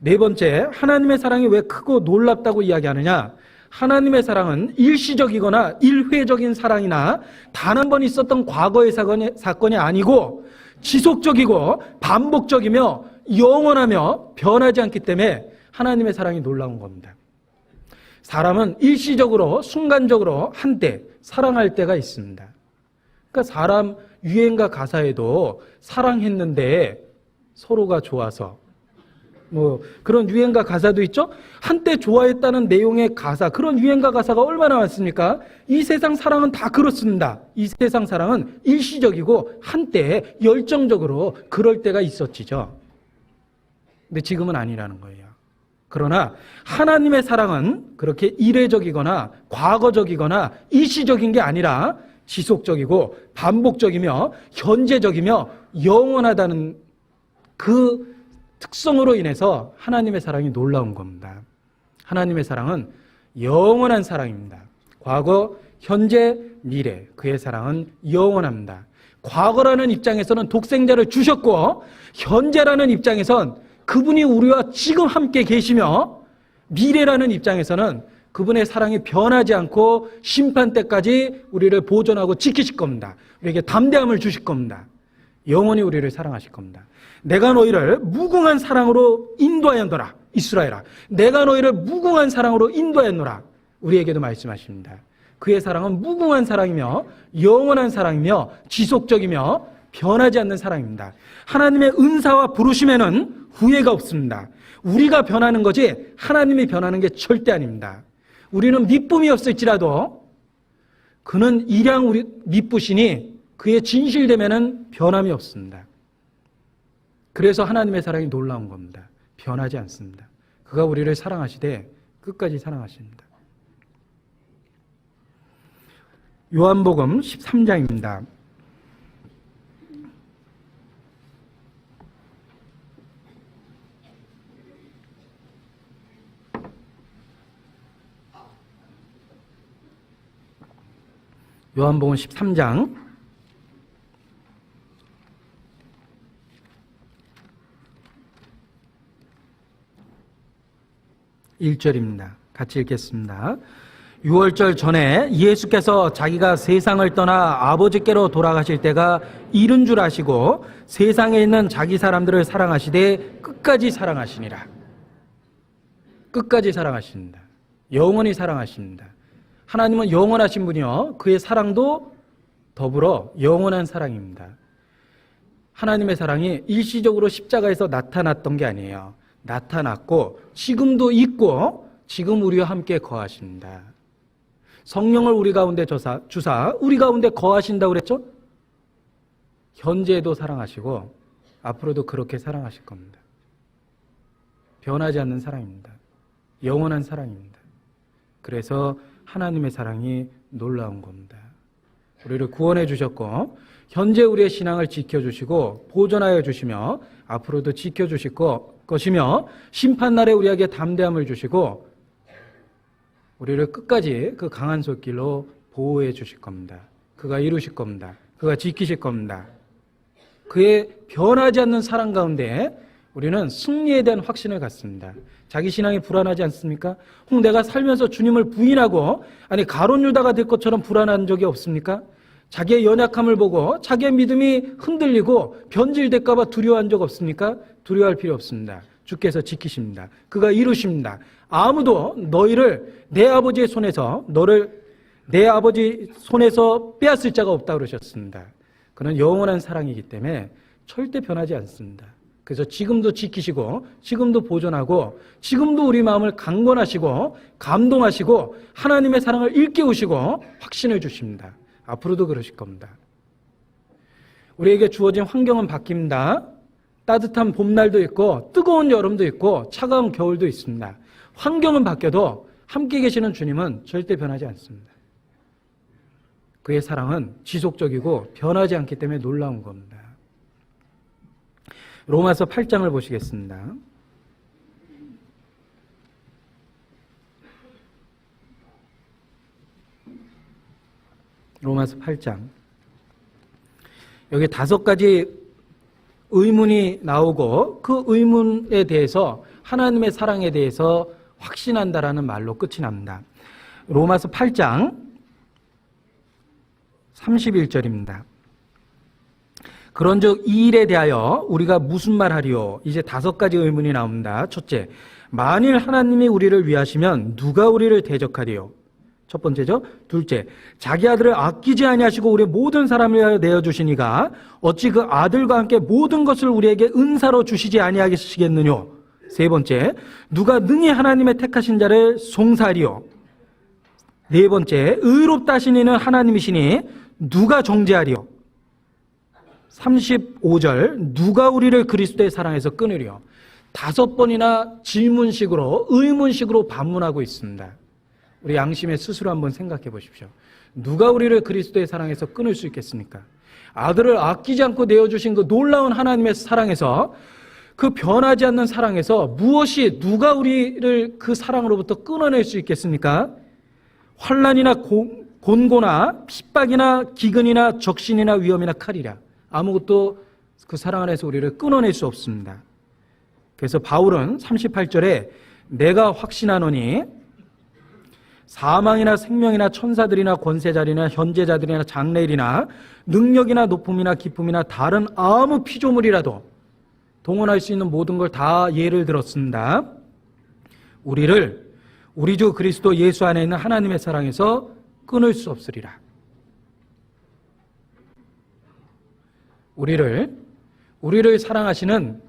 네 번째, 하나님의 사랑이 왜 크고 놀랍다고 이야기하느냐? 하나님의 사랑은 일시적이거나 일회적인 사랑이나 단 한 번 있었던 과거의 사건이 아니고 지속적이고 반복적이며 영원하며 변하지 않기 때문에 하나님의 사랑이 놀라운 겁니다. 사람은 일시적으로 순간적으로 한때 사랑할 때가 있습니다. 그러니까 사람 유행가 가사에도 사랑했는데 서로가 좋아서 그런 유행가 가사도 있죠. 한때 좋아했다는 내용의 가사, 그런 유행가 가사가 얼마나 많습니까? 이 세상 사랑은 다 그렇습니다. 이 세상 사랑은 일시적이고 한때 열정적으로 그럴 때가 있었지죠. 근데 지금은 아니라는 거예요. 그러나 하나님의 사랑은 그렇게 이례적이거나 과거적이거나 일시적인 게 아니라 지속적이고 반복적이며 현재적이며 영원하다는 그 특성으로 인해서 하나님의 사랑이 놀라운 겁니다. 하나님의 사랑은 영원한 사랑입니다. 과거, 현재, 미래, 그의 사랑은 영원합니다. 과거라는 입장에서는 독생자를 주셨고, 현재라는 입장에선 그분이 우리와 지금 함께 계시며, 미래라는 입장에서는 그분의 사랑이 변하지 않고 심판 때까지 우리를 보존하고 지키실 겁니다. 우리에게 담대함을 주실 겁니다. 영원히 우리를 사랑하실 겁니다. 내가 너희를 무궁한 사랑으로 인도하였노라. 이스라엘아, 내가 너희를 무궁한 사랑으로 인도하였노라. 우리에게도 말씀하십니다. 그의 사랑은 무궁한 사랑이며 영원한 사랑이며 지속적이며 변하지 않는 사랑입니다. 하나님의 은사와 부르심에는 후회가 없습니다. 우리가 변하는 거지 하나님이 변하는 게 절대 아닙니다. 우리는 미쁨이 없을지라도 그는 일양 우리 미쁘시니 그의 진실됨에는 변함이 없습니다. 그래서 하나님의 사랑이 놀라운 겁니다. 변하지 않습니다. 그가 우리를 사랑하시되 끝까지 사랑하십니다. 요한복음 13장입니다. 요한복음 13장 1절입니다. 같이 읽겠습니다. 6월절 전에 예수께서 자기가 세상을 떠나 아버지께로 돌아가실 때가 이른 줄 아시고 세상에 있는 자기 사람들을 사랑하시되 끝까지 사랑하시니라. 끝까지 사랑하십니다. 영원히 사랑하십니다. 하나님은 영원하신 분이요, 그의 사랑도 더불어 영원한 사랑입니다. 하나님의 사랑이 일시적으로 십자가에서 나타났던 게 아니에요. 나타났고 지금도 있고 지금 우리와 함께 거하십니다. 성령을 우리 가운데 주사 우리 가운데 거하신다고 그랬죠? 현재에도 사랑하시고 앞으로도 그렇게 사랑하실 겁니다. 변하지 않는 사랑입니다. 영원한 사랑입니다. 그래서 하나님의 사랑이 놀라운 겁니다. 우리를 구원해 주셨고 현재 우리의 신앙을 지켜주시고 보존하여 주시며 앞으로도 지켜주실 것이며 심판날에 우리에게 담대함을 주시고 우리를 끝까지 그 강한 손길로 보호해 주실 겁니다. 그가 이루실 겁니다. 그가 지키실 겁니다. 그의 변하지 않는 사랑 가운데 우리는 승리에 대한 확신을 갖습니다. 자기 신앙이 불안하지 않습니까? 혹 내가 살면서 주님을 부인하고 가룟 유다가 될 것처럼 불안한 적이 없습니까? 자기의 연약함을 보고 자기의 믿음이 흔들리고 변질될까 봐 두려워한 적 없습니까? 두려워할 필요 없습니다. 주께서 지키십니다. 그가 이루십니다. 아무도 너희를 내 아버지의 손에서 너를 내 아버지 손에서 빼앗을 자가 없다고 그러셨습니다. 그는 영원한 사랑이기 때문에 절대 변하지 않습니다. 그래서 지금도 지키시고 지금도 보존하고 지금도 우리 마음을 강건하시고 감동하시고 하나님의 사랑을 일깨우시고 확신을 주십니다. 앞으로도 그러실 겁니다. 우리에게 주어진 환경은 바뀝니다. 따뜻한 봄날도 있고 뜨거운 여름도 있고 차가운 겨울도 있습니다. 환경은 바뀌어도 함께 계시는 주님은 절대 변하지 않습니다. 그의 사랑은 지속적이고 변하지 않기 때문에 놀라운 겁니다. 로마서 8장을 보시겠습니다. 로마서 8장. 여기 5가지 의문이 나오고 그 의문에 대해서 하나님의 사랑에 대해서 확신한다라는 말로 끝이 납니다. 로마서 8장 31절입니다. 그런즉 이 일에 대하여 우리가 무슨 말하리요? 이제 5가지 의문이 나옵니다. 첫째, 만일 하나님이 우리를 위하시면 누가 우리를 대적하리요? 첫 번째죠. 둘째, 자기 아들을 아끼지 아니하시고 우리 모든 사람을 위하여 내어주시니가 어찌 그 아들과 함께 모든 것을 우리에게 은사로 주시지 아니하시겠느뇨? 세 번째, 누가 능히 하나님의 택하신 자를 송사하리요? 네 번째, 의롭다 하신 이는 하나님이시니 누가 정죄하리요? 35절, 누가 우리를 그리스도의 사랑에서 끊으리요? 5번이나 질문식으로 의문식으로 반문하고 있습니다. 우리 양심의 스스로 한번 생각해 보십시오. 누가 우리를 그리스도의 사랑에서 끊을 수 있겠습니까? 아들을 아끼지 않고 내어주신 그 놀라운 하나님의 사랑에서, 그 변하지 않는 사랑에서 무엇이, 누가 우리를 그 사랑으로부터 끊어낼 수 있겠습니까? 환난이나 곤고나 핍박이나 기근이나 적신이나 위험이나 칼이라 아무것도 그 사랑 안에서 우리를 끊어낼 수 없습니다. 그래서 바울은 38절에 내가 확신하노니 사망이나 생명이나 천사들이나 권세자들이나 현재자들이나 장래일이나 능력이나 높음이나 기쁨이나 다른 아무 피조물이라도 동원할 수 있는 모든 걸 다 예를 들었습니다. 우리를 우리 주 그리스도 예수 안에 있는 하나님의 사랑에서 끊을 수 없으리라. 우리를 사랑하시는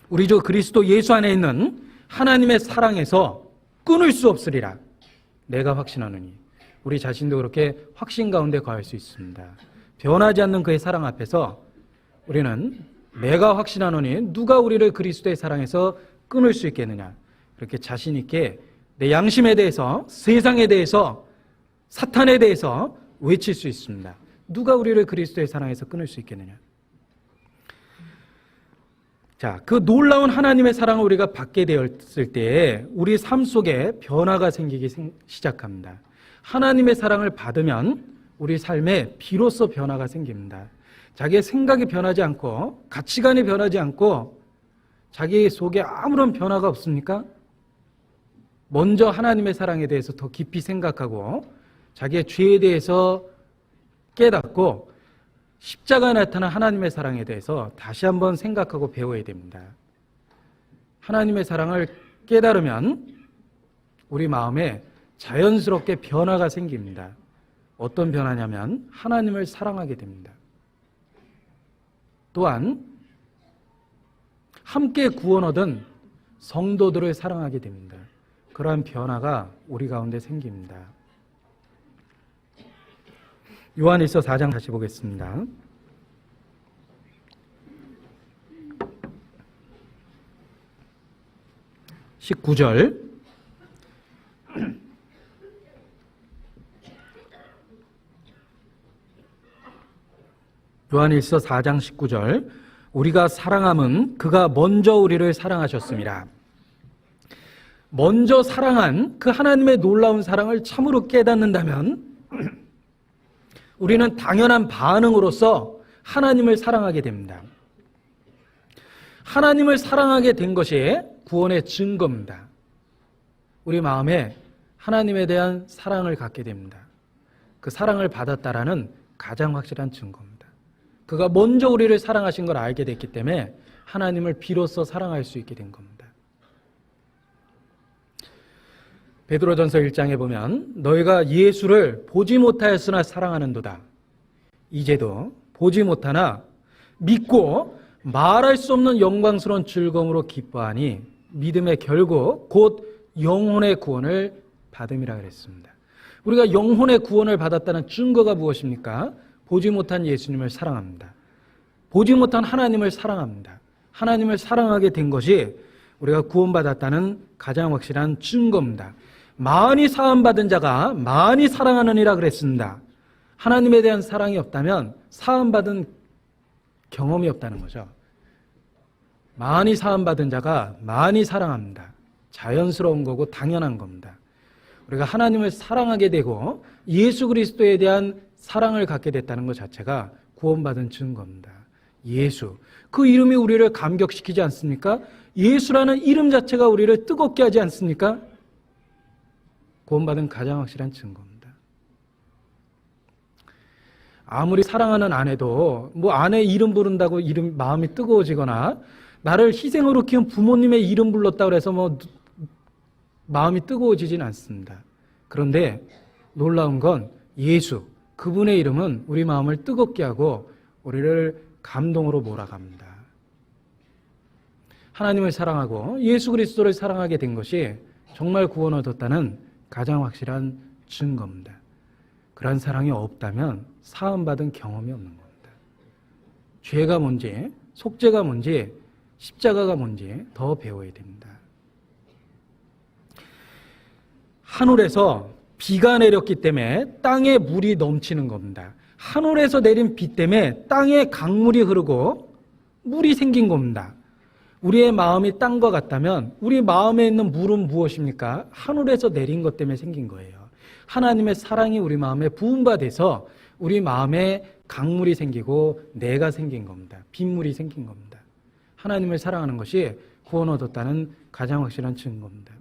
우리 주 그리스도 예수 안에 있는 하나님의 사랑에서 끊을 수 없으리라. 내가 확신하노니. 우리 자신도 그렇게 확신 가운데 거할 수 있습니다. 변하지 않는 그의 사랑 앞에서 우리는 내가 확신하노니 누가 우리를 그리스도의 사랑에서 끊을 수 있겠느냐. 그렇게 자신 있게 내 양심에 대해서, 세상에 대해서, 사탄에 대해서 외칠 수 있습니다. 누가 우리를 그리스도의 사랑에서 끊을 수 있겠느냐. 자, 그 놀라운 하나님의 사랑을 우리가 받게 되었을 때 우리 삶 속에 변화가 생기기 시작합니다. 하나님의 사랑을 받으면 우리 삶에 비로소 변화가 생깁니다. 자기의 생각이 변하지 않고 가치관이 변하지 않고 자기 속에 아무런 변화가 없습니까? 먼저 하나님의 사랑에 대해서 더 깊이 생각하고 자기의 죄에 대해서 깨닫고 십자가에 나타난 하나님의 사랑에 대해서 다시 한번 생각하고 배워야 됩니다. 하나님의 사랑을 깨달으면 우리 마음에 자연스럽게 변화가 생깁니다. 어떤 변화냐면 하나님을 사랑하게 됩니다. 또한 함께 구원 얻은 성도들을 사랑하게 됩니다. 그러한 변화가 우리 가운데 생깁니다. 요한일서 4장 다시 보겠습니다. (19절) 요한일서 4장 19절 우리가 사랑함은 그가 먼저 우리를 사랑하셨습니다. 먼저 사랑한 그 하나님의 놀라운 사랑을 참으로 깨닫는다면 우리는 당연한 반응으로서 하나님을 사랑하게 됩니다. 하나님을 사랑하게 된 것이 구원의 증거입니다. 우리 마음에 하나님에 대한 사랑을 갖게 됩니다. 그 사랑을 받았다라는 가장 확실한 증거입니다. 그가 먼저 우리를 사랑하신 걸 알게 됐기 때문에 하나님을 비로소 사랑할 수 있게 된 겁니다. 베드로전서 1장에 보면 너희가 예수를 보지 못하였으나 사랑하는도다. 이제도 보지 못하나 믿고 말할 수 없는 영광스러운 즐거움으로 기뻐하니 믿음의 결국 곧 영혼의 구원을 받음이라 그랬습니다. 우리가 영혼의 구원을 받았다는 증거가 무엇입니까? 보지 못한 예수님을 사랑합니다. 보지 못한 하나님을 사랑합니다. 하나님을 사랑하게 된 것이 우리가 구원받았다는 가장 확실한 증거입니다. 많이 사함받은 자가 많이 사랑하느니라 그랬습니다. 하나님에 대한 사랑이 없다면 사함받은 경험이 없다는 거죠. 많이 사함받은 자가 많이 사랑합니다. 자연스러운 거고 당연한 겁니다. 우리가 하나님을 사랑하게 되고 예수 그리스도에 대한 사랑을 갖게 됐다는 것 자체가 구원받은 증거입니다. 예수. 그 이름이 우리를 감격시키지 않습니까? 예수라는 이름 자체가 우리를 뜨겁게 하지 않습니까? 구원받은 가장 확실한 증거입니다. 아무리 사랑하는 아내도 뭐 아내 이름 부른다고 마음이 뜨거워지거나 나를 희생으로 키운 부모님의 이름 불렀다고 해서 뭐 마음이 뜨거워지진 않습니다. 그런데 놀라운 건 예수, 그분의 이름은 우리 마음을 뜨겁게 하고 우리를 감동으로 몰아갑니다. 하나님을 사랑하고 예수 그리스도를 사랑하게 된 것이 정말 구원을 얻었다는 가장 확실한 증거입니다. 그러한 사랑이 없다면 사함받은 경험이 없는 겁니다. 죄가 뭔지, 속죄가 뭔지, 십자가가 뭔지 더 배워야 됩니다. 하늘에서 비가 내렸기 때문에 땅에 물이 넘치는 겁니다. 하늘에서 내린 비 때문에 땅에 강물이 흐르고 물이 생긴 겁니다. 우리의 마음이 땅과 같다면 우리 마음에 있는 물은 무엇입니까? 하늘에서 내린 것 때문에 생긴 거예요. 하나님의 사랑이 우리 마음에 부음바 돼서 우리 마음에 강물이 생기고 내가 생긴 겁니다. 빗물이 생긴 겁니다. 하나님을 사랑하는 것이 구원 얻었다는 가장 확실한 증거입니다.